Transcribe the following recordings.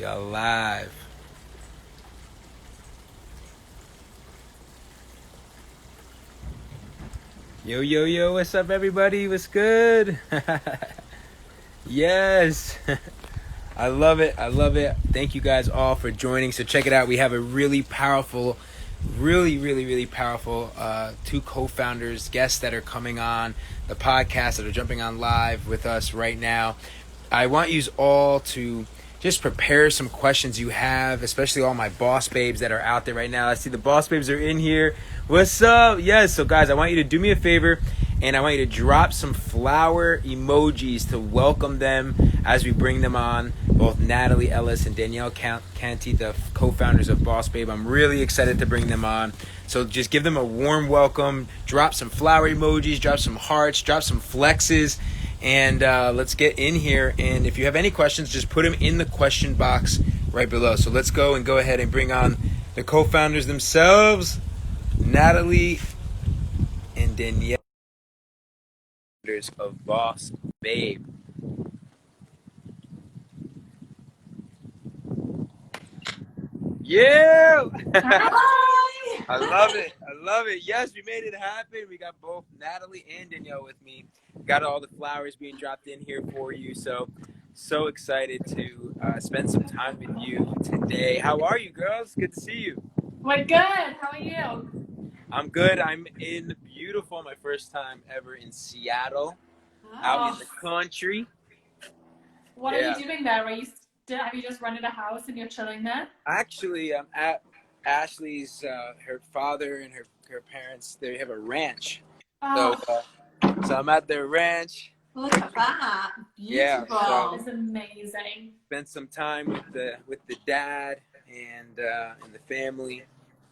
We are live. Yo, yo, yo, what's up, everybody? What's good? Yes. I love it. I love it. Thank you guys all for joining. So check it out. We have a really powerful, really powerful two co-founders, guests that are coming on the podcast, that are jumping on live with us right now. I want you all to just prepare some questions you have, especially all my boss babes that are out there right now. I see the boss babes are in here. What's up? Yes. So guys, I want you to do me a favor, and I want you to drop some flower emojis to welcome them as we bring them on. Both Natalie, Ellis, and Danielle Canty, the co-founders of Boss Babe. I'm really excited to bring them on. So just give them a warm welcome. Drop some flower emojis. Drop some hearts. Drop some flexes. And let's get in here. And if you have any questions, just put them in the question box right below. So let's go ahead and bring on the co-founders themselves, Natalie and Danielle, of Boss Babe. Yeah. Hi. I love it. I love it. Yes, we made it happen. We got both Natalie and Danielle with me. Got all the flowers being dropped in here for you. So excited to spend some time with you today. How are you, girls? Good to see you. We're good. How are you? I'm good. I'm in beautiful, my first time ever in Seattle, out in the country. What are you doing there? Have you just rented a house and you're chilling there? Actually, I'm at Ashley's, her father and her parents. They have a ranch. Oh, So I'm at their ranch. look at that. Beautiful. Yeah, so it's amazing. Spent some time with the dad and the family.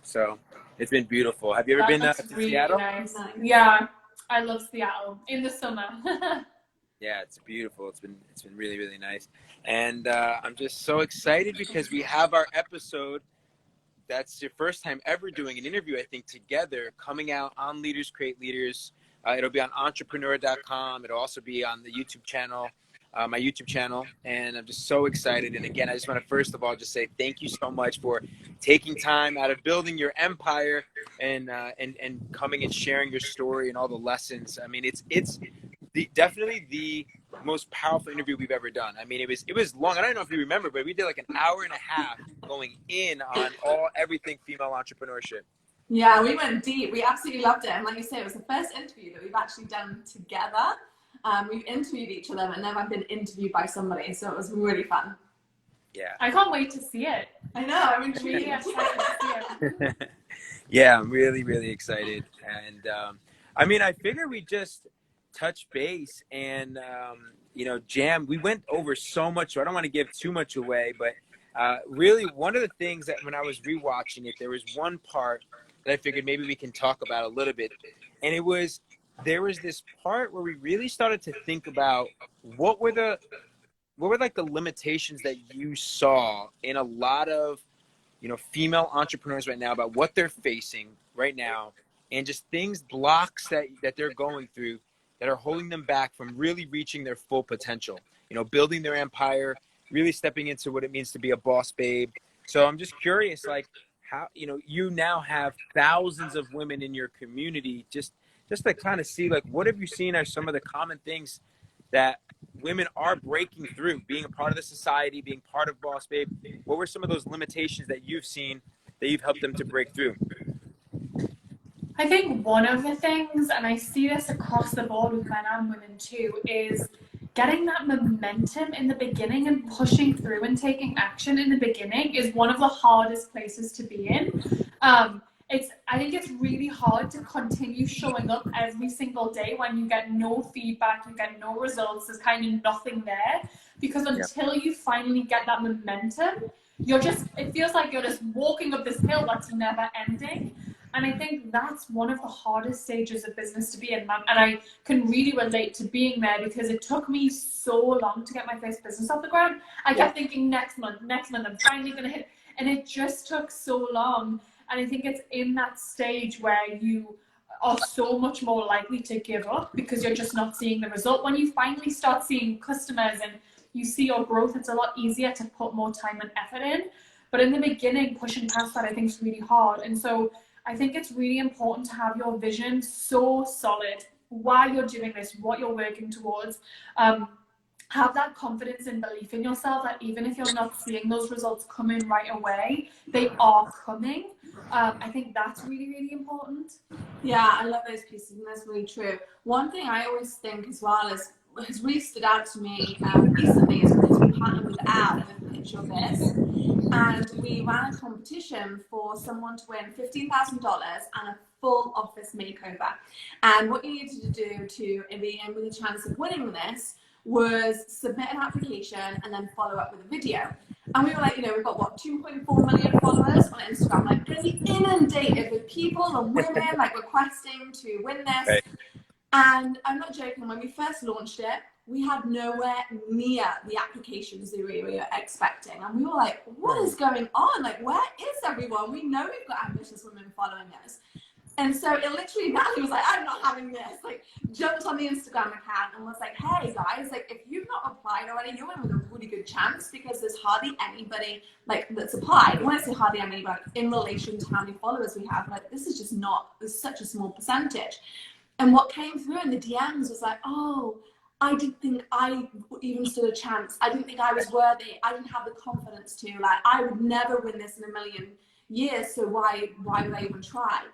So it's been beautiful. Have you ever been to really Seattle? Nice. Yeah, I love Seattle in the summer. Yeah, it's beautiful. It's been really nice. And I'm just so excited because we have our episode. That's your first time ever doing an interview, I think, together, coming out on Leaders Create Leaders. It'll be on entrepreneur.com. It'll also be on the YouTube channel, my YouTube channel. And I'm just so excited. And again, I just want to first of all just say thank you so much for taking time out of building your empire and coming and sharing your story and all the lessons. I mean, it's definitely the most powerful interview we've ever done. I mean, it was long. I don't know if you remember, but we did like an hour and a half going in on everything female entrepreneurship. Yeah, we went deep. We absolutely loved it. And like you say, it was the first interview that we've actually done together. We've interviewed each other, but never been interviewed by somebody. So it was really fun. Yeah. I can't wait to see it. I know. I'm intrigued. Really excited to see it. Yeah, I'm really excited. And I mean, I figure we just touch base and jam. We went over so much, so I don't want to give too much away, but really one of the things that when I was rewatching it, there was one part that I figured maybe we can talk about a little bit, and there was this part where we really started to think about what were like the limitations that you saw in a lot of female entrepreneurs right now, about what they're facing right now, and just blocks that they're going through that are holding them back from really reaching their full potential, building their empire, really stepping into what it means to be a boss babe. So I'm just curious, like, how, you now have thousands of women in your community, just to kind of see, like, what have you seen are some of the common things that women are breaking through, being a part of the society, being part of Boss Babe? What were some of those limitations that you've seen that you've helped them to break through? I think one of the things, and I see this across the board with men and women too, is getting that momentum in the beginning and pushing through and taking action in the beginning is one of the hardest places to be in. I think it's really hard to continue showing up every single day when you get no feedback, you get no results, there's kind of nothing there. Because until you finally get that momentum, it feels like you're just walking up this hill that's never ending. And I think that's one of the hardest stages of business to be in. And I can really relate to being there because it took me so long to get my first business off the ground. I kept thinking next month, I'm finally going to hit. And it just took so long. And I think it's in that stage where you are so much more likely to give up because you're just not seeing the result. When you finally start seeing customers and you see your growth, it's a lot easier to put more time and effort in. But in the beginning, pushing past that, I think, is really hard. And so I think it's really important to have your vision so solid, why you're doing this, what you're working towards. Have that confidence and belief in yourself that even if you're not seeing those results coming right away, they are coming. I think that's really, really important. Yeah, I love those pieces, and that's really true. One thing I always think as well has really stood out to me recently is because we partnered with Al with Picture This, and we ran a competition for someone to win $15,000 and a full office makeover. And what you needed to do to be in with a chance of winning this was submit an application and then follow up with a video. And we were like, we've got what, 2.4 million followers on Instagram, like pretty inundated with people and women like requesting to win this. Right. And I'm not joking, when we first launched it, we had nowhere near the applications that we were expecting. And we were like, what is going on? Like, where is everyone? We know we've got ambitious women following us. And so it literally, Natalie was like, I'm not having this. Like, jumped on the Instagram account and was like, hey guys, like if you've not applied already, you're in with a really good chance because there's hardly anybody like that's applied. When I say hardly anybody, like in relation to how many followers we have, like this is just not, there's such a small percentage. And what came through in the DMs was like, oh, I didn't think I even stood a chance. I didn't think I was worthy. I didn't have the confidence to, like, I would never win this in a million years. So why would I even try?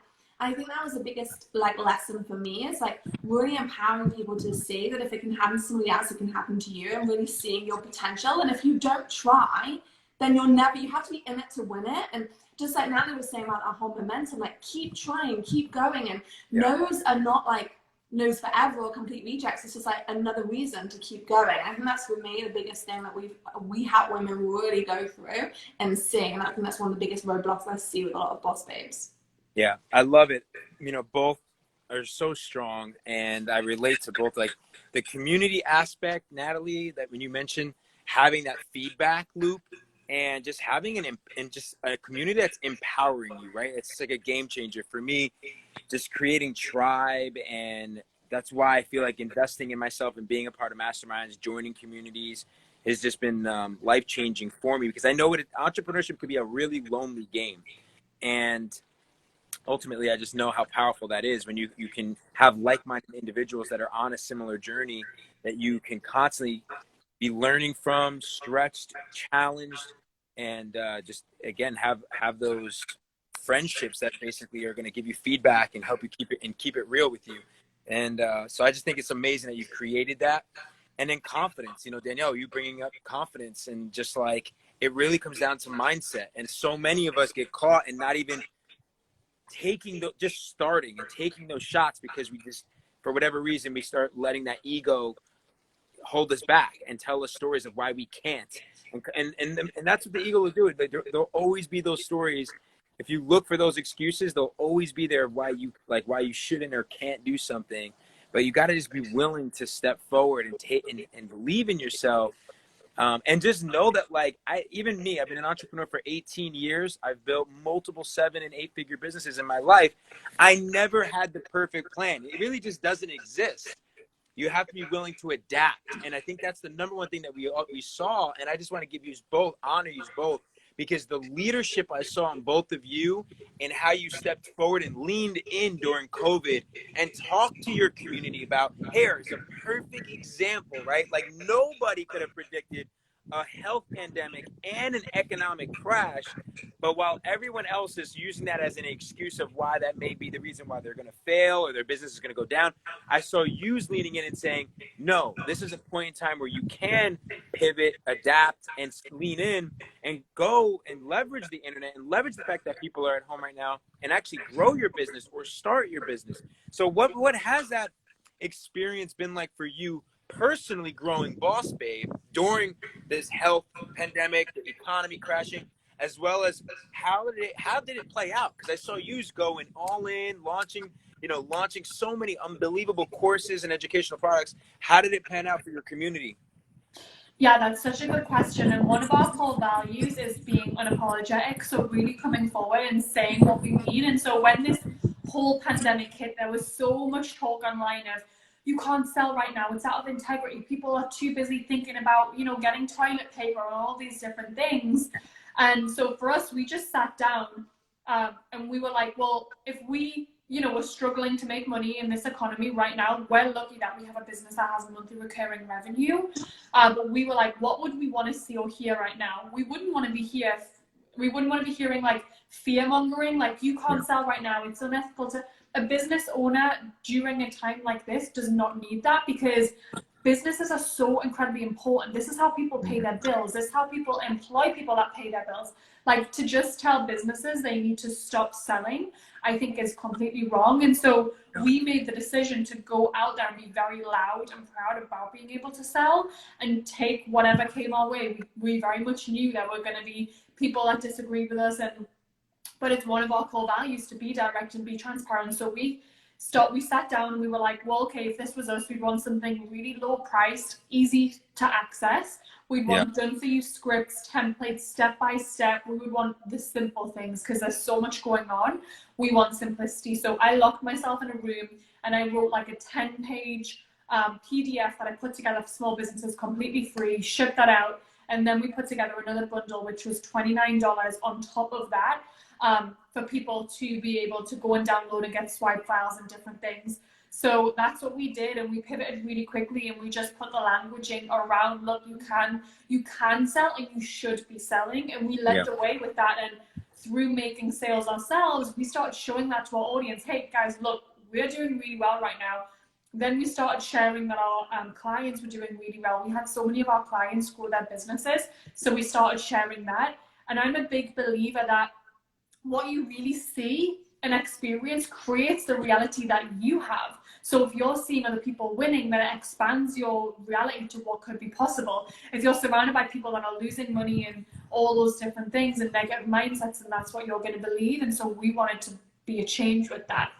I think that was the biggest lesson for me, is like really empowering people to see that if it can happen to somebody else, it can happen to you, and really seeing your potential. And if you don't try, then you have to be in it to win it. And just like Natalie was saying about our whole momentum, like keep trying, keep going. And no's are not like no's forever or complete rejects. It's just like another reason to keep going. I think that's for me the biggest thing that we help women really go through and see. And I think that's one of the biggest roadblocks I see with a lot of boss babes. Yeah, I love it. Both are so strong, and I relate to both. Like the community aspect, Natalie, that when you mentioned having that feedback loop and just having just a community that's empowering you, right? It's like a game changer for me, just creating tribe. And that's why I feel like investing in myself and being a part of masterminds, joining communities has just been life-changing for me, because I know entrepreneurship could be a really lonely game. And ultimately, I just know how powerful that is when you can have like-minded individuals that are on a similar journey that you can constantly be learning from, stretched, challenged, and just, again, have those friendships that basically are going to give you feedback and help you keep it real with you. And so I just think it's amazing that you've created that. And then confidence, Danielle, you bringing up confidence, and just like it really comes down to mindset. And so many of us get caught in not even just starting and taking those shots because we just, for whatever reason, we start letting that ego hold us back and tell us stories of why we can't. And that's what the ego will do. There'll always be those stories. If you look for those excuses, they'll always be there why you shouldn't or can't do something. But you got to just be willing to step forward and believe in yourself. And just know that, I've been an entrepreneur for 18 years. I've built multiple 7- and 8-figure businesses in my life. I never had the perfect plan. It really just doesn't exist. You have to be willing to adapt. And I think that's the number one thing that we saw. And I just want to give you both, honor you both, because the leadership I saw in both of you and how you stepped forward and leaned in during COVID and talked to your community about hair is a perfect example, right? Like nobody could have predicted a health pandemic and an economic crash. But while everyone else is using that as an excuse of why that may be the reason why they're going to fail or their business is going to go down, I saw you leaning in and saying, no, this is a point in time where you can pivot, adapt, and lean in and go and leverage the internet and leverage the fact that people are at home right now and actually grow your business or start your business. So what has that experience been like for you personally, growing Boss Babe during this health pandemic, the economy crashing, as well as how did it play out? Because I saw you going all in, launching so many unbelievable courses and educational products. How did it pan out for your community? Yeah, that's such a good question. And one of our core values is being unapologetic. So really coming forward and saying what we mean. And so when this whole pandemic hit, there was so much talk online of, you can't sell right now. It's out of integrity. People are too busy thinking about, you know, getting toilet paper and all these different things. And so for us, we just sat down and we were like, well, if we, you know, we're struggling to make money in this economy right now, we're lucky that we have a business that has monthly recurring revenue. But we were like, what would we want to see or hear right now? We wouldn't want to be here. We wouldn't want to be hearing like fear mongering, like you can't sell right now. It's unethical to. A business owner during a time like this does not need that, because businesses are so incredibly important. This is how people pay their bills. This is how people employ people that pay their bills. Like, to just tell businesses they need to stop selling, I think is completely wrong. And so we made the decision to go out there and be very loud and proud about being able to sell and take whatever came our way. We very much knew there were going to be people that disagreed with us, but it's one of our core values to be direct and be transparent. So we sat down and we were like, well, okay, if this was us, we'd want something really low priced, easy to access. We'd want done for you scripts, templates, step by step. We would want the simple things because there's so much going on. We want simplicity. So I locked myself in a room and I wrote like a 10-page PDF that I put together for small businesses completely free, shipped that out. And then we put together another bundle, which was $29 on top of that. For people to be able to go and download and get swipe files and different things. So that's what we did, and we pivoted really quickly, and we just put the languaging around, look, you can sell and you should be selling, and we led the way with that. And through making sales ourselves, we started showing that to our audience. Hey guys, look, we're doing really well right now. Then we started sharing that our clients were doing really well. We had so many of our clients grow their businesses, so we started sharing that. And I'm a big believer that what you really see and experience creates the reality that you have. So if you're seeing other people winning, then it expands your reality to what could be possible. If you're surrounded by people that are losing money and all those different things and negative mindsets, and that's what you're going to believe. And so we wanted to be a change with that.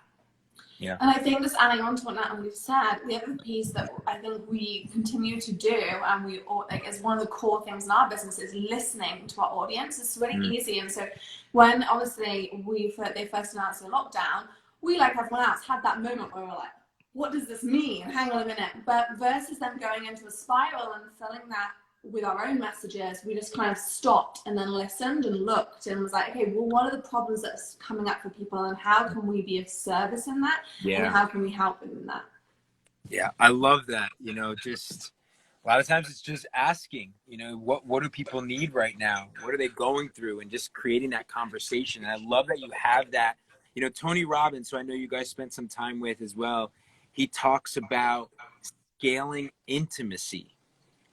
Yeah. And I think, just adding on to what Natalie said, the other piece that I think we continue to do, and we like is one of the core things in our business, is listening to our audience. It's really easy. And so when obviously they first announced the lockdown, we, like everyone else, had that moment where we were like, what does this mean? Hang on a minute. But versus them going into a spiral and filling that with our own messages, we just kind of stopped and then listened and looked and was like, okay, well, what are the problems that's coming up for people, and how can we be of service in that? And how can we help them in that? Yeah, I love that. You know, just a lot of times it's just asking, you know, what do people need right now? What are they going through? And just creating that conversation. And I love that you have that. You know, Tony Robbins, who I know you guys spent some time with as well, he talks about scaling intimacy.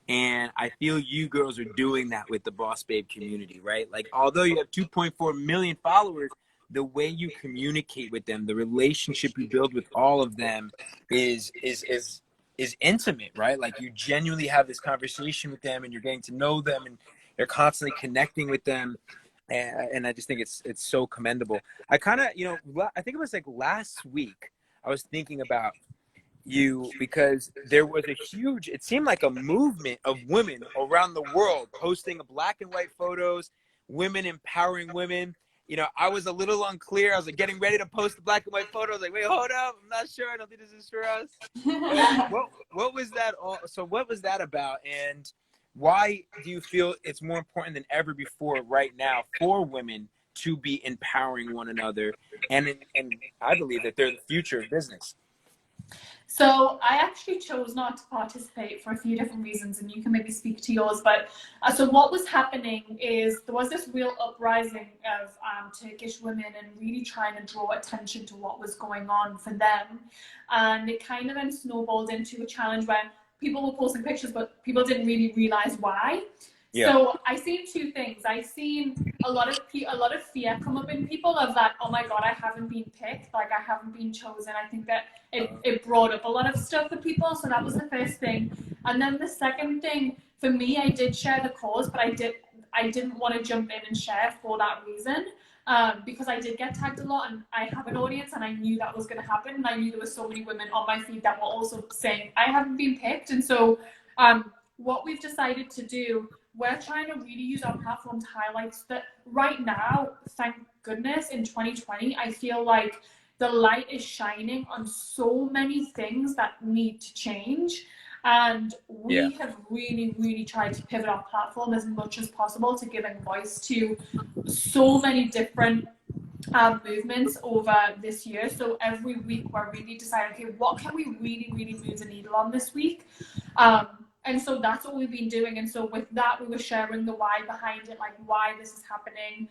And I feel you girls are doing that with the Boss Babe community, right? Like, although you have 2.4 million followers, the way you communicate with them, the relationship you build with all of them is intimate, right? Like, you genuinely have this conversation with them and you're getting to know them and you're constantly connecting with them. And I just think it's so commendable. I kind of, you know, I think it was like last week, I was thinking about you because there was a huge, it seemed like a movement of women around the world posting black and white photos, women empowering women. You know, I was a little unclear. I was like getting ready to post the black and white photo. I was like, wait, hold up. I'm not sure. I don't think this is for us. What was that all? So what was that about? And why do you feel it's more important than ever before right now for women to be empowering one another? And I believe that they're the future of business. So I actually chose not to participate for a few different reasons, and you can maybe speak to yours. But so what was happening is there was this real uprising of Turkish women and really trying to draw attention to what was going on for them. And it kind of then snowballed into a challenge where people were posting pictures, but people didn't really realize why. Yeah. So I seen two things. I seen a lot of fear come up in people of that, oh my God, I haven't been picked, like I haven't been chosen. I think that it brought up a lot of stuff for people. So that was the first thing. And then the second thing, for me, I did share the cause, but I didn't want to jump in and share for that reason. Because I did get tagged a lot and I have an audience and I knew that was going to happen. And I knew there were so many women on my feed that were also saying, I haven't been picked. And so what we've decided to do, we're trying to really use our platform to highlight that right now, thank goodness, in 2020, I feel like the light is shining on so many things that need to change. And we have really, really tried to pivot our platform as much as possible to giving voice to so many different movements over this year. So every week we're really deciding, okay, what can we really, really move the needle on this week? And so that's what we've been doing. And so with that, we were sharing the why behind it, like why this is happening.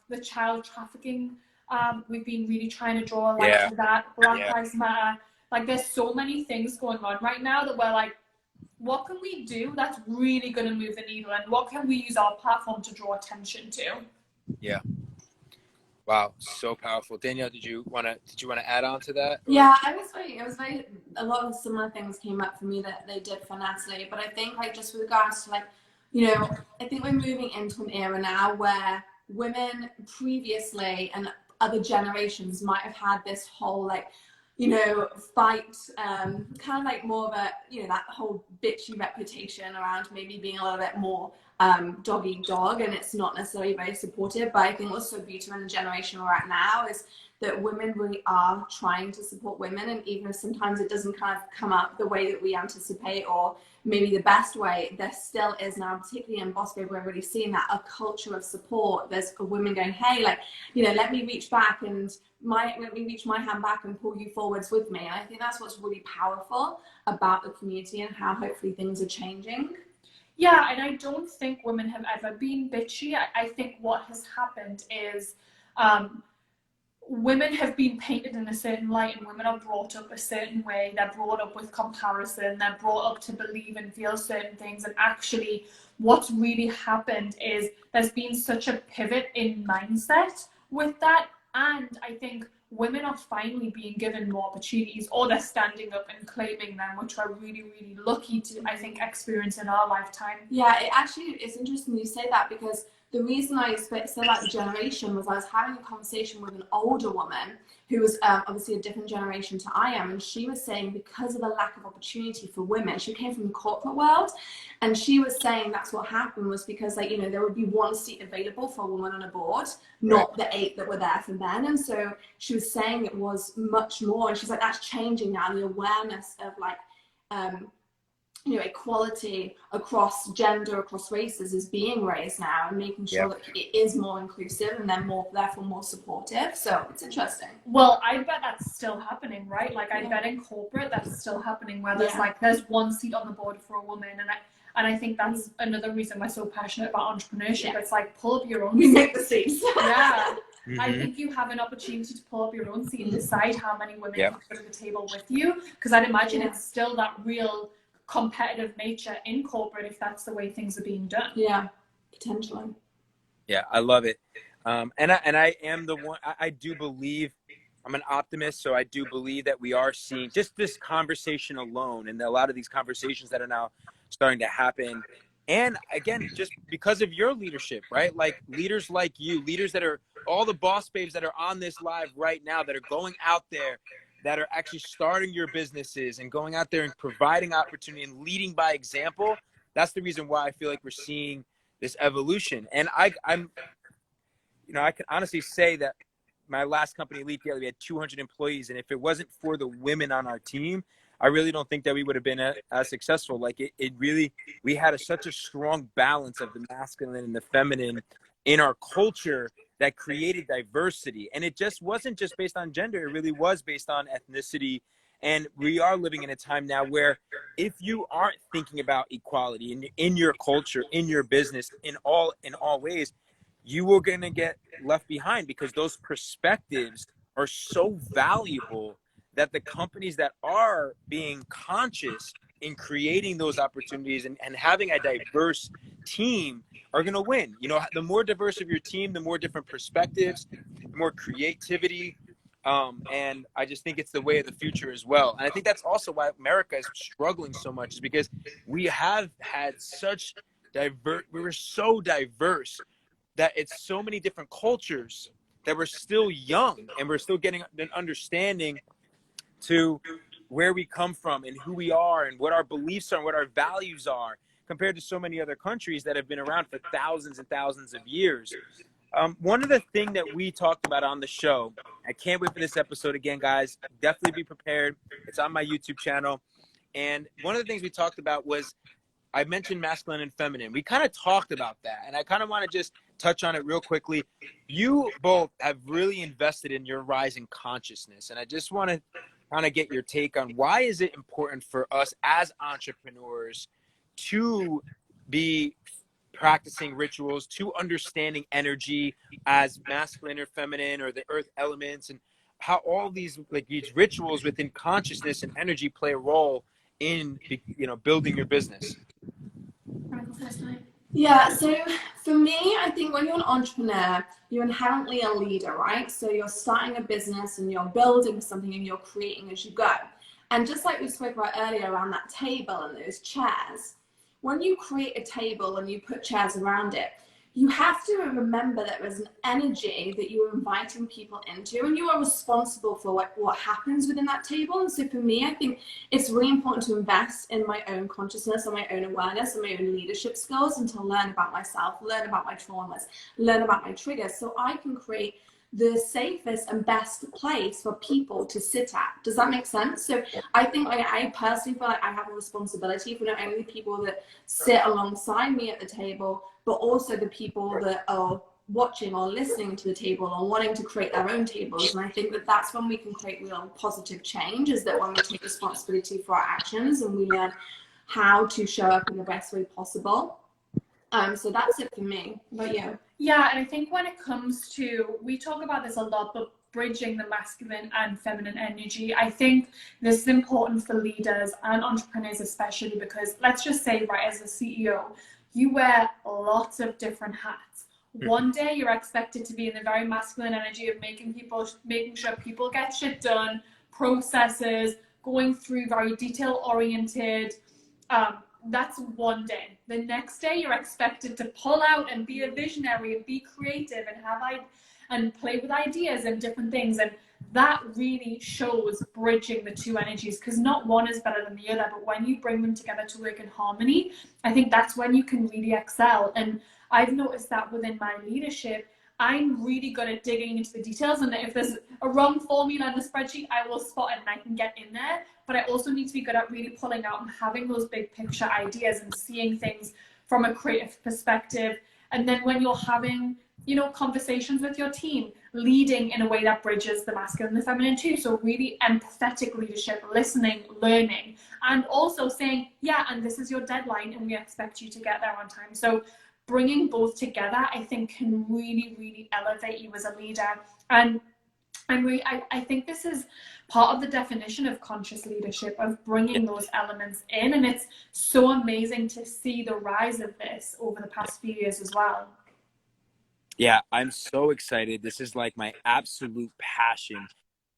The child trafficking, we've been really trying to draw a light to that. Black Lives Matter. Like there's so many things going on right now that we're like, what can we do that's really going to move the needle, and what can we use our platform to draw attention to? Yeah. Wow, so powerful. Danielle, did you want to add on to that? Yeah, it was very, a lot of similar things came up for me that they did for Natalie, but I think like just with regards to like, you know, I think we're moving into an era now where women previously and other generations might have had this whole like, you know, fight, kind of like more of a, you know, that whole bitchy reputation around maybe being a little bit more dog eat dog, and it's not necessarily very supportive. But I think what's so beautiful in the generation we're at now is that women really are trying to support women, and even if sometimes it doesn't kind of come up the way that we anticipate or maybe the best way, there still is now, particularly in Boss Babe, we're really seeing that, a culture of support. There's women going, hey, like, you know, let me reach back and let me reach my hand back and pull you forwards with me. And I think that's what's really powerful about the community and how hopefully things are changing. Yeah, and I don't think women have ever been bitchy. I think what has happened is women have been painted in a certain light, and women are brought up a certain way. They're brought up with comparison. They're brought up to believe and feel certain things. And actually, what's really happened is there's been such a pivot in mindset with that. And I think women are finally being given more opportunities, or they're standing up and claiming them, which we're really, really lucky to, I think, experience in our lifetime. Yeah, it actually is interesting you say that, because the reason I said that generation was I was having a conversation with an older woman who was obviously a different generation to I am, and she was saying because of the lack of opportunity for women, she came from the corporate world, and she was saying that's what happened was because, like, you know, there would be one seat available for a woman on a board, not the 8 that were there for men. And so she was saying it was much more, and she's like, that's changing now. The awareness of like you know, equality across gender, across races is being raised now, and making sure that it is more inclusive and then therefore more supportive. So it's interesting. Well, I bet that's still happening, right? Like I bet in corporate that's still happening, where there's like there's one seat on the board for a woman, and I think that's another reason we're so passionate about entrepreneurship. It's like pull up your own We seat. make the seats. Yeah. I think you have an opportunity to pull up your own seat and decide how many women can come to the table with you, because I'd imagine it's still that real competitive nature in corporate if that's the way things are being done. Yeah, potentially. Yeah, I love it. And I am the one, I do believe, I'm an optimist, so I do believe that we are seeing just this conversation alone, and a lot of these conversations that are now starting to happen. And again, just because of your leadership, right? Like leaders like you, leaders that are all the boss babes that are on this live right now, that are going out there, that are actually starting your businesses and going out there and providing opportunity and leading by example. That's the reason why I feel like we're seeing this evolution. And I'm, you know, I can honestly say that my last company, Elite Daily, we had 200 employees. And if it wasn't for the women on our team, I really don't think that we would have been as successful. Like it really, we had such a strong balance of the masculine and the feminine in our culture that created diversity. And it just wasn't just based on gender. It really was based on ethnicity. And we are living in a time now where if you aren't thinking about equality in your culture, in your business, in all ways, you are going to get left behind, because those perspectives are so valuable that the companies that are being conscious in creating those opportunities and having a diverse team are going to win. You know, the more diverse of your team, the more different perspectives, the more creativity. And I just think it's the way of the future as well. And I think that's also why America is struggling so much, is because we have had such we were so diverse that it's so many different cultures that we're still young, and we're still getting an understanding to where we come from and who we are and what our beliefs are and what our values are, compared to so many other countries that have been around for thousands and thousands of years. One of the things that we talked about on the show, I can't wait for this episode again, guys. Definitely be prepared. It's on my YouTube channel. And one of the things we talked about was I mentioned masculine and feminine. We kind of talked about that. And I kind of want to just touch on it real quickly. You both have really invested in your rising consciousness. And I just want to kind of get your take on why is it important for us as entrepreneurs to be practicing rituals, to understanding energy as masculine or feminine or the earth elements, and how all these rituals within consciousness and energy play a role in building your business. Yeah, so for me, I think when you're an entrepreneur, you're inherently a leader, right? So you're starting a business and you're building something and you're creating as you go. And just like we spoke about earlier around that table and those chairs, when you create a table and you put chairs around it, you have to remember that there's an energy that you're inviting people into, and you are responsible for what happens within that table. And so for me, I think it's really important to invest in my own consciousness and my own awareness and my own leadership skills, and to learn about myself, learn about my traumas, learn about my triggers, so I can create the safest and best place for people to sit at. Does that make sense? So I think I personally feel like I have a responsibility for not only the people that sit alongside me at the table, but also the people that are watching or listening to the table or wanting to create their own tables. And I think that that's when we can create real positive change, is that when we take responsibility for our actions and we learn how to show up in the best way possible. So that's it for me. But yeah. Yeah, and I think when it comes to, we talk about this a lot, but bridging the masculine and feminine energy, I think this is important for leaders and entrepreneurs especially, because let's just say, right, as a CEO, you wear lots of different hats. One day you're expected to be in the very masculine energy of making sure people get shit done, processes, going through very detail oriented. That's one day. The next day you're expected to pull out and be a visionary and be creative and play with ideas and different things. And that really shows bridging the two energies, because not one is better than the other, but when you bring them together to work in harmony, I think that's when you can really excel. And I've noticed that within my leadership, I'm really good at digging into the details, and if there's a wrong formula in the spreadsheet, I will spot it and I can get in there. But I also need to be good at really pulling out and having those big picture ideas and seeing things from a creative perspective. And then when you're having, conversations with your team, leading in a way that bridges the masculine and the feminine too. So really empathetic leadership, listening, learning, and also saying, yeah, and this is your deadline and we expect you to get there on time. So bringing both together, I think, can really, really elevate you as a leader. And I think this is part of the definition of conscious leadership, of bringing those elements in. And it's so amazing to see the rise of this over the past few years as well. Yeah, I'm so excited. This is like my absolute passion,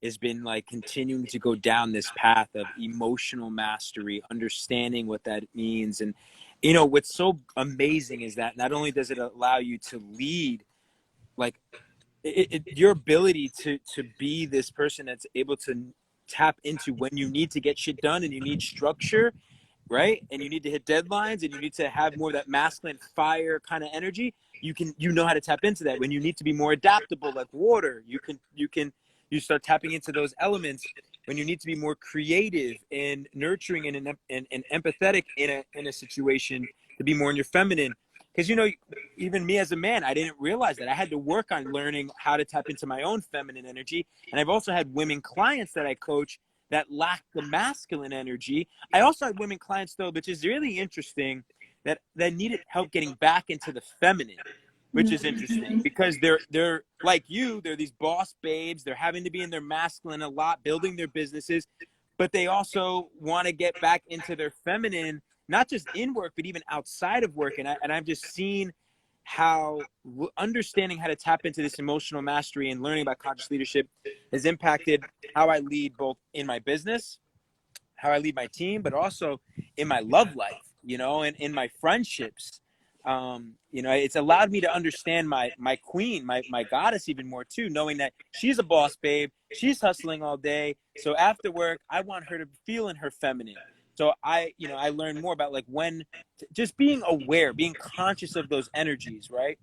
has been like continuing to go down this path of emotional mastery, understanding what that means. And what's so amazing is that not only does it allow you to lead, like your ability to be this person that's able to tap into when you need to get shit done and you need structure, right? And you need to hit deadlines and you need to have more of that masculine fire kind of energy. You know how to tap into that. When you need to be more adaptable, like water, you start tapping into those elements. When you need to be more creative and nurturing and empathetic in a situation, to be more in your feminine. Because, even me as a man, I didn't realize that. I had to work on learning how to tap into my own feminine energy. And I've also had women clients that I coach that lack the masculine energy. I also had women clients, though, which is really interesting, that needed help getting back into the feminine, which is interesting, because they're like you, they're these boss babes. They're having to be in their masculine a lot, building their businesses, but they also want to get back into their feminine, not just in work, but even outside of work. And I've just seen how understanding how to tap into this emotional mastery and learning about conscious leadership has impacted how I lead, both in my business, how I lead my team, but also in my love life, and in my friendships. It's allowed me to understand my queen, my goddess even more too, knowing that she's a boss babe, she's hustling all day. So after work, I want her to feel in her feminine. So I learned more about like when just being aware, being conscious of those energies, right?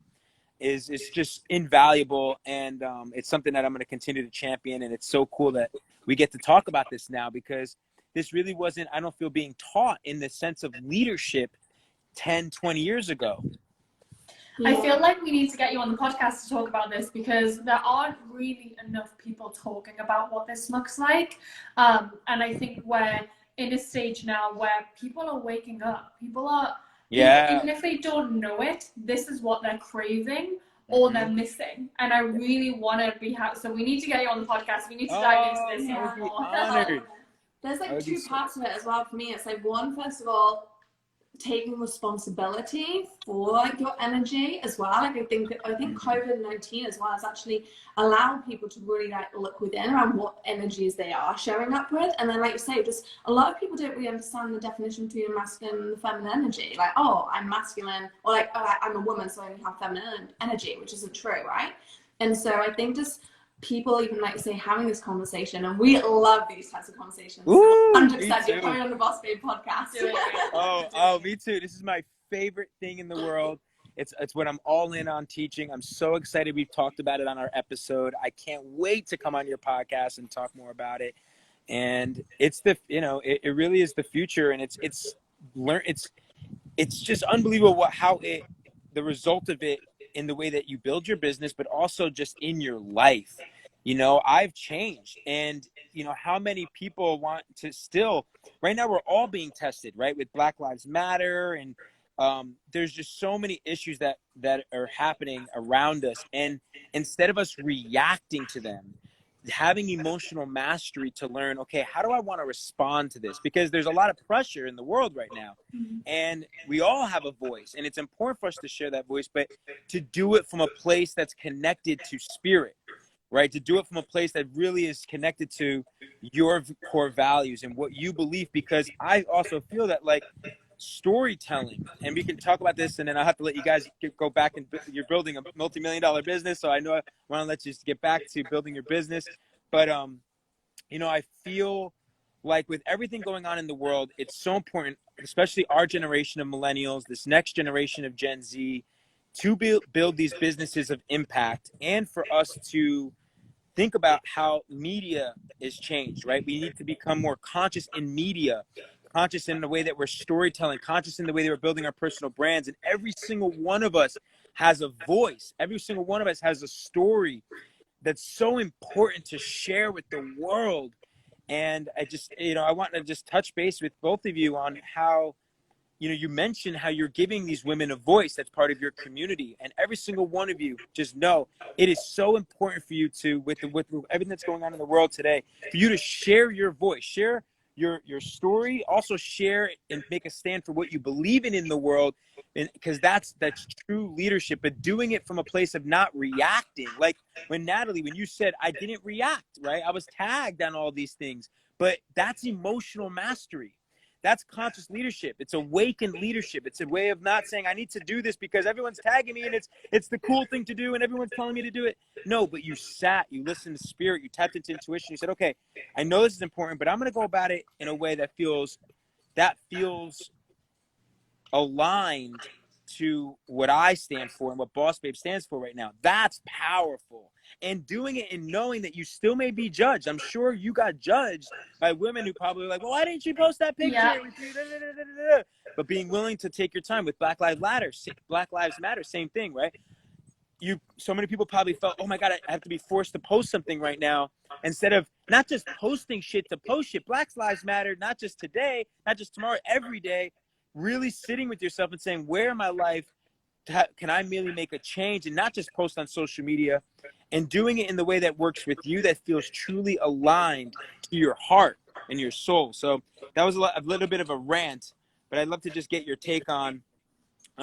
is just invaluable, and it's something that I'm going to continue to champion. And it's so cool that we get to talk about this now, because this really wasn't, I don't feel, being taught in the sense of leadership 10, 20 years ago. I feel like we need to get you on the podcast to talk about this, because there aren't really enough people talking about what this looks like. And I think we're in a stage now where people are waking up. People are, even if they don't know it, this is what they're craving or they're missing. And I really want to be happy. So we need to get you on the podcast. We need to dive into this. I would be honored. There's like two parts of it as well for me. It's like, one, first of all, taking responsibility for like your energy as well. Like I think COVID-19 as well has actually allowed people to really like look within around what energies they are showing up with. And then, like you say, just a lot of people don't really understand the definition between masculine and the feminine energy. Like, oh, I'm masculine, or like, oh, I'm a woman, so I only have feminine energy, which isn't true, right? And so I think just people, even like say, having this conversation, and we love these types of conversations. Ooh, 100% you're coming on the Boss Babe podcast. Oh, me too. This is my favorite thing in the world. It's what I'm all in on teaching. I'm so excited. We've talked about it on our episode. I can't wait to come on your podcast and talk more about it. And it's the, it really is the future. And it's just unbelievable the result of it in the way that you build your business, but also just in your life. I've changed, and how many people want to still, right now we're all being tested, right, with Black Lives Matter, and there's just so many issues that are happening around us, and instead of us reacting to them, having emotional mastery to learn, okay, how do I want to respond to this? Because there's a lot of pressure in the world right now, and we all have a voice, and it's important for us to share that voice, but to do it from a place that's connected to spirit, right? To do it from a place that really is connected to your core values and what you believe, because I also feel that, like, storytelling, and we can talk about this, and then I'll have to let you guys go back, and you're building a multi-million-dollar business, so I know I want to let you get back to building your business. But I feel like with everything going on in the world, it's so important, especially our generation of millennials, this next generation of Gen Z, to build these businesses of impact, and for us to think about how media is changed, right? We need to become more conscious in media, conscious in the way that we're storytelling, conscious in the way that we're building our personal brands. And every single one of us has a voice. Every single one of us has a story that's so important to share with the world. And I just, I want to just touch base with both of you on how, you mentioned how you're giving these women a voice that's part of your community. And every single one of you, just know it is so important for you to, with everything that's going on in the world today, for you to share your voice, share your story, also share and make a stand for what you believe in the world, because that's true leadership. But doing it from a place of not reacting, like when Natalie, when you said I didn't react, right? I was tagged on all these things, but that's emotional mastery. That's conscious leadership. It's awakened leadership. It's a way of not saying I need to do this because everyone's tagging me and it's the cool thing to do and everyone's telling me to do it. No, but you listened to spirit, you tapped into intuition. You said, okay, I know this is important, but I'm going to go about it in a way that feels aligned to what I stand for and what Boss Babe stands for right now. That's powerful. And doing it and knowing that you still may be judged. I'm sure you got judged by women who probably were like, well, why didn't you post that picture? Yeah. But being willing to take your time with Black Lives Matter, same thing, right? So many people probably felt, oh my God, I have to be forced to post something right now, instead of not just posting shit to post shit. Black Lives Matter, not just today, not just tomorrow, every day. Really sitting with yourself and saying, where in my life can I merely make a change, and not just post on social media, and doing it in the way that works with you, that feels truly aligned to your heart and your soul. So that was a little bit of a rant, but I'd love to just get your take on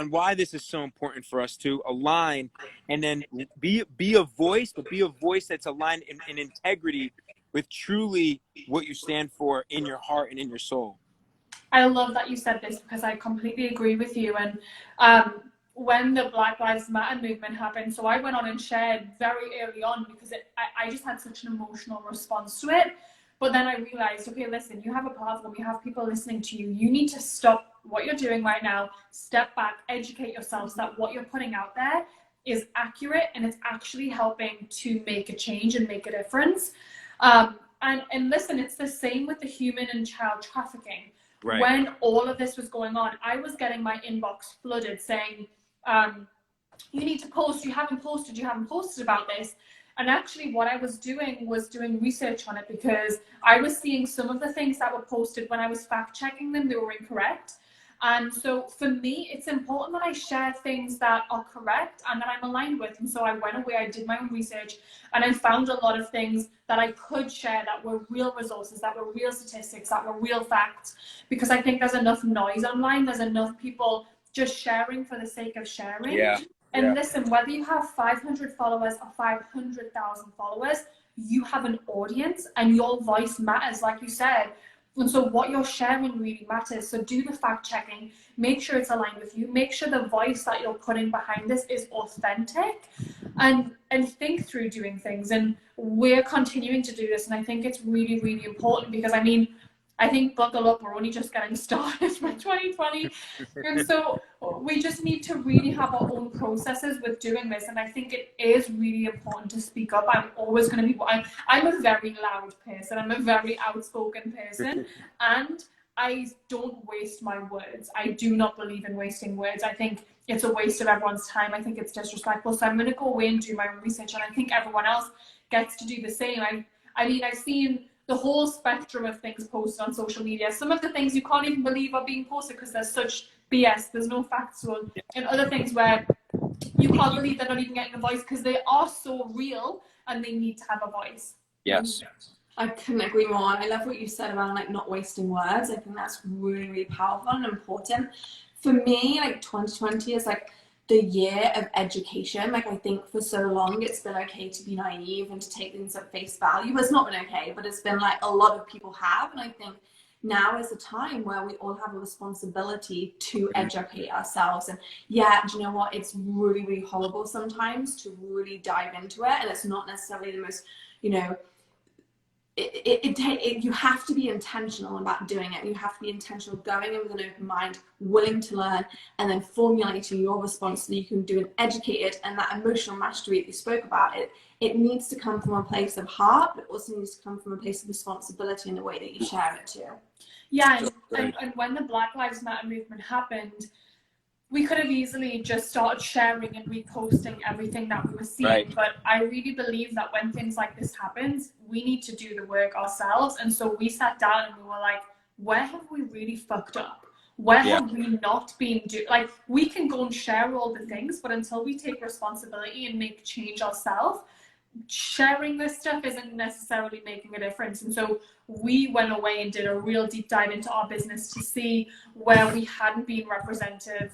why this is so important for us to align and then be a voice, but be a voice that's aligned in integrity with truly what you stand for in your heart and in your soul. I love that you said this, because I completely agree with you. And when the Black Lives Matter movement happened, so I went on and shared very early on, because I just had such an emotional response to it. But then I realized, okay, listen, you have a platform, you have people listening to you. You need to stop what you're doing right now, step back, educate yourself, so that what you're putting out there is accurate and it's actually helping to make a change and make a difference. And listen, it's the same with the human and child trafficking. Right. When all of this was going on, I was getting my inbox flooded saying, you need to post, you haven't posted about this. And actually what I was doing research on it, because I was seeing some of the things that were posted when I was fact checking them, they were incorrect. And so for me, it's important that I share things that are correct and that I'm aligned with. And so I went away, I did my own research, and I found a lot of things that I could share that were real resources, that were real statistics, that were real facts. Because I think there's enough noise online, there's enough people just sharing for the sake of sharing. Yeah. And listen, whether you have 500 followers or 500,000 followers, you have an audience and your voice matters, like you said. And so what you're sharing really matters. So do the fact checking, make sure it's aligned with you, make sure the voice that you're putting behind this is authentic, and think through doing things. And we're continuing to do this. And I think it's really, really important, because I think buckle up, we're only just getting started for 2020. And so we just need to really have our own processes with doing this. And I think it is really important to speak up. I'm always going to be, I'm a very loud person. I'm a very outspoken person. And I don't waste my words. I do not believe in wasting words. I think it's a waste of everyone's time. I think it's disrespectful. So I'm going to go away and do my own research. And I think everyone else gets to do the same. I mean, I've seen the whole spectrum of things posted on social media. Some of the things you can't even believe are being posted because there's such BS, there's no facts to them. And other things where you can't believe they're not even getting a voice because they are so real and they need to have a voice. Yes. I couldn't agree more. I love what you said about like not wasting words. I think that's really, really powerful and important. For me, like 2020 is like the year of education. Like, I think for so long it's been okay to be naive and to take things at face value. But it's not been okay, but it's been like a lot of people have. And I think now is a time where we all have a responsibility to educate ourselves. And yeah, do you know what? It's really, really horrible sometimes to really dive into it. And it's not necessarily the most, you know, you have to be intentional about doing it. You have to be intentional, going in with an open mind, willing to learn, and then formulating your response so that you can do an educated, and that emotional mastery that you spoke about. It needs to come from a place of heart, but it also needs to come from a place of responsibility in the way that you share it too. Yeah, and when the Black Lives Matter movement happened, we could have easily just started sharing and reposting everything that we were seeing. Right. But I really believe that when things like this happens, we need to do the work ourselves. And so we sat down and we were like, where have we really fucked up? Where have we not been like, we can go and share all the things, but until we take responsibility and make change ourselves, sharing this stuff isn't necessarily making a difference. And so we went away and did a real deep dive into our business to see where we hadn't been representative,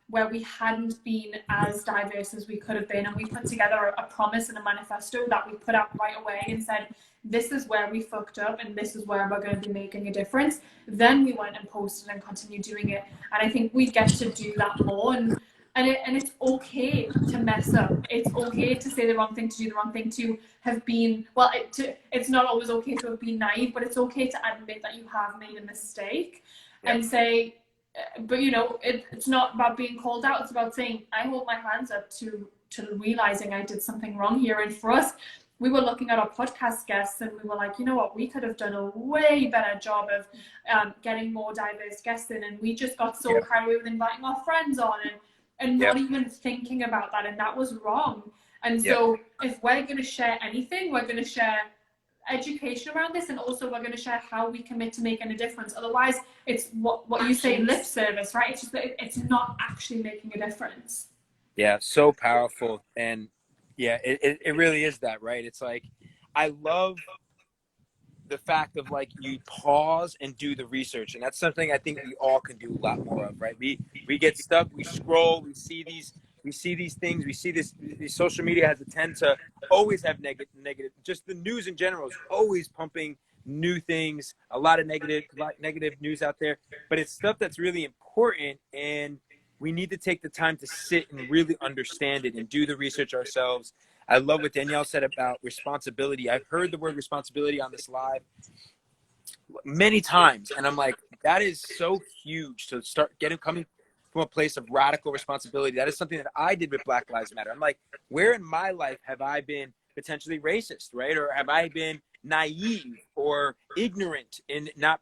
where we hadn't been as diverse as we could have been. And we put together a promise and a manifesto that we put out right away and said, this is where we fucked up and this is where we're going to be making a difference. Then we went and posted and continued doing it. And I think we get to do that more. And it's okay to mess up. It's okay to say the wrong thing, to do the wrong thing, to have been, well, it's not always okay to have been naive, but it's okay to admit that you have made a mistake and say, but you know, it's not about being called out. It's about saying, I hold my hands up to realizing I did something wrong here. And for us, we were looking at our podcast guests and we were like, you know what, we could have done a way better job of getting more diverse guests in. And we just got so carried away with inviting our friends on and not even thinking about that. And that was wrong. And so if we're going to share anything, we're going to share education around this, and also we're going to share how we commit to making a difference. Otherwise, it's what you say, lip service, right? It's just that it's not actually making a difference. Yeah, so powerful. And yeah, it really is that, right? It's like, I love the fact of like, you pause and do the research, and that's something I think we all can do a lot more of, right? We get stuck, we scroll, we see these things, we see this social media has a tend to always have negative, just the news in general is always pumping new things, a lot of negative news out there, but it's stuff that's really important, and we need to take the time to sit and really understand it and do the research ourselves. I love what Danielle said about responsibility. I've heard the word responsibility on this live many times, and I'm like, that is so huge to start coming from a place of radical responsibility. That is something that I did with Black Lives Matter. I'm like, where in my life have I been potentially racist, right? Or have I been naive or ignorant in not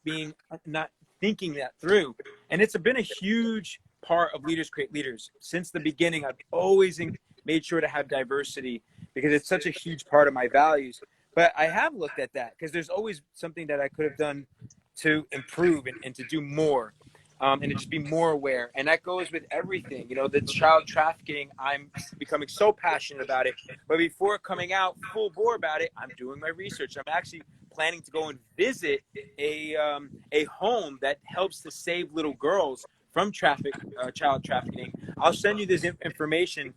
thinking that through? And it's been a huge part of Leaders Create Leaders. Since the beginning, I've always made sure to have diversity because it's such a huge part of my values. But I have looked at that because there's always something that I could have done to improve and to do more. And to just be more aware. And that goes with everything. You know, the child trafficking, I'm becoming so passionate about it. But before coming out full bore about it, I'm doing my research. I'm actually planning to go and visit a home that helps to save little girls from child trafficking. I'll send you this information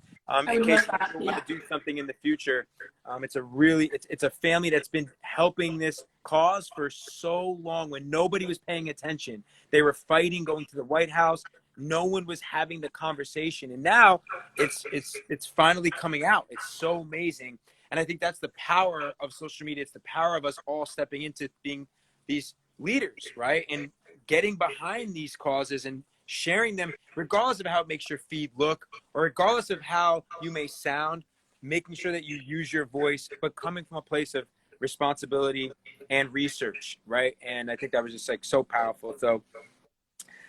in case you want to do something in the future. It's a family that's been helping this cause for so long when nobody was paying attention. They were fighting, going to the White House. No one was having the conversation. And now it's finally coming out. It's so amazing. And I think that's the power of social media. It's the power of us all stepping into being these leaders, right? And getting behind these causes and sharing them, regardless of how it makes your feed look, or regardless of how you may sound, making sure that you use your voice, but coming from a place of responsibility and research, right? And I think that was just like so powerful. So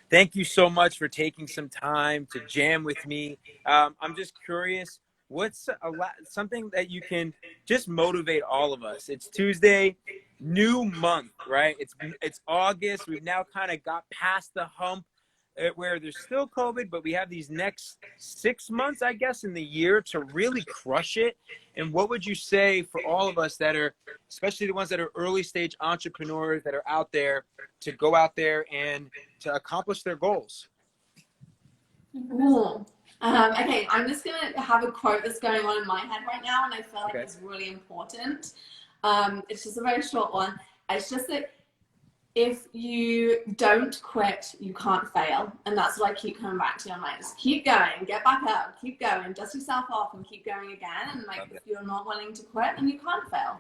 thank you so much for taking some time to jam with me. I'm just curious, what's something that you can just motivate all of us? It's Tuesday, new month, right? It's August. We've now kind of got past the hump where there's still COVID, but we have these next 6 months, I guess, in the year to really crush it. And what would you say for all of us that are, especially the ones that are early stage entrepreneurs that are out there, to go out there and to accomplish their goals? Ooh. Okay, I'm just going to have a quote that's going on in my head right now, and I feel like it's really important. It's just a very short one. It's just that if you don't quit, you can't fail. And that's what I keep coming back to. I'm like, just keep going, get back up, keep going, dust yourself off and keep going again. And like, if you're not willing to quit, then you can't fail.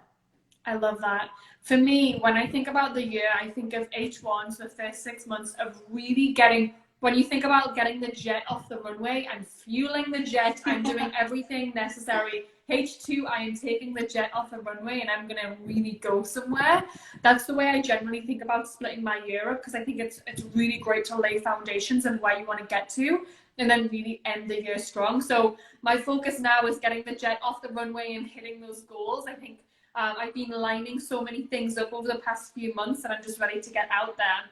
I love that. For me, when I think about the year, I think of H1, so the first 6 months of really when you think about getting the jet off the runway, I'm fueling the jet, I'm doing everything necessary. H2, I am taking the jet off the runway and I'm going to really go somewhere. That's the way I generally think about splitting my year up, because I think it's really great to lay foundations and where you want to get to and then really end the year strong. So my focus now is getting the jet off the runway and hitting those goals. I think I've been lining so many things up over the past few months and I'm just ready to get out there.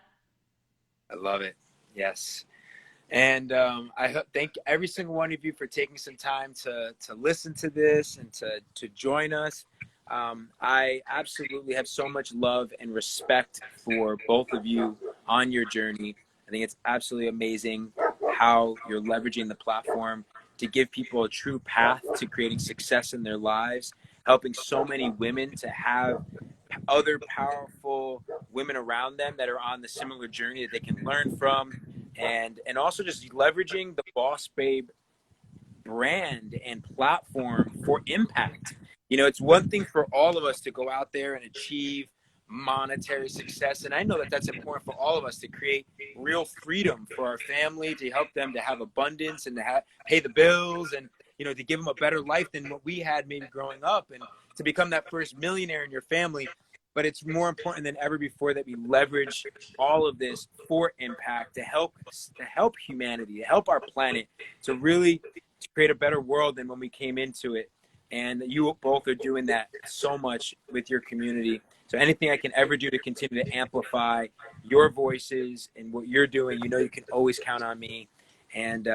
I love it. Yes. And I thank every single one of you for taking some time to listen to this and to join us. I absolutely have so much love and respect for both of you on your journey. I think it's absolutely amazing how you're leveraging the platform to give people a true path to creating success in their lives, helping so many women to have other powerful women around them that are on the similar journey that they can learn from, and also just leveraging the Boss Babe brand and platform for impact. You know, it's one thing for all of us to go out there and achieve monetary success, and I know that that's important for all of us to create real freedom for our family, to help them to have abundance and to pay the bills, and you know, to give them a better life than what we had maybe growing up, and to become that first millionaire in your family. But it's more important than ever before that we leverage all of this for impact, to help humanity, to help our planet, to really create a better world than when we came into it. And you both are doing that so much with your community. So anything I can ever do to continue to amplify your voices and what you're doing, you know, you can always count on me. And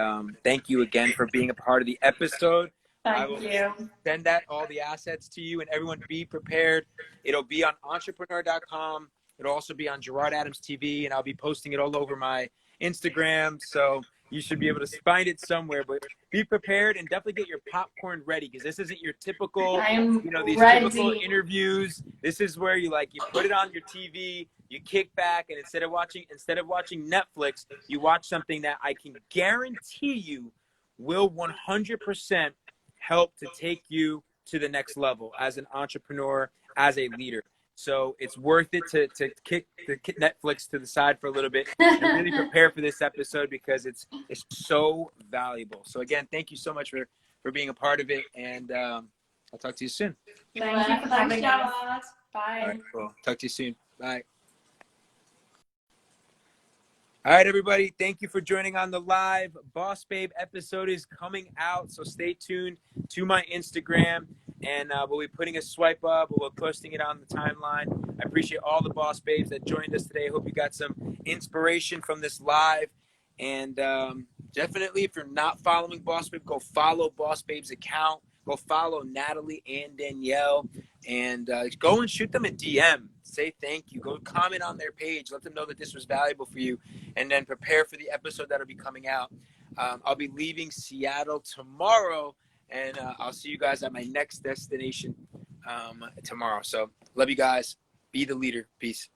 thank you again for being a part of the episode. Thank you. Send all the assets to you, and everyone be prepared. It'll be on entrepreneur.com. It'll also be on Gerard Adams TV, and I'll be posting it all over my Instagram. So you should be able to find it somewhere, but be prepared and definitely get your popcorn ready, because this isn't your typical, typical interviews. This is where you put it on your TV, you kick back, and instead of watching Netflix, you watch something that I can guarantee you will 100% help to take you to the next level as an entrepreneur, as a leader. So it's worth it to kick Netflix to the side for a little bit and really prepare for this episode because it's so valuable. So again, thank you so much for being a part of it, and I'll talk to you soon. Thank you for having us. Bye. All right, cool. Talk to you soon. Bye. All right, everybody. Thank you for joining on the live. Boss Babe episode is coming out, so stay tuned to my Instagram, and we'll be putting a swipe up. We'll be posting it on the timeline. I appreciate all the Boss Babes that joined us today. I hope you got some inspiration from this live. And definitely, if you're not following Boss Babe, go follow Boss Babe's account. Go follow Natalie and Danielle, and go and shoot them a DM. Say thank you. Go comment on their page. Let them know that this was valuable for you, and then prepare for the episode that'll be coming out. I'll be leaving Seattle tomorrow, and I'll see you guys at my next destination tomorrow. So love you guys. Be the leader. Peace.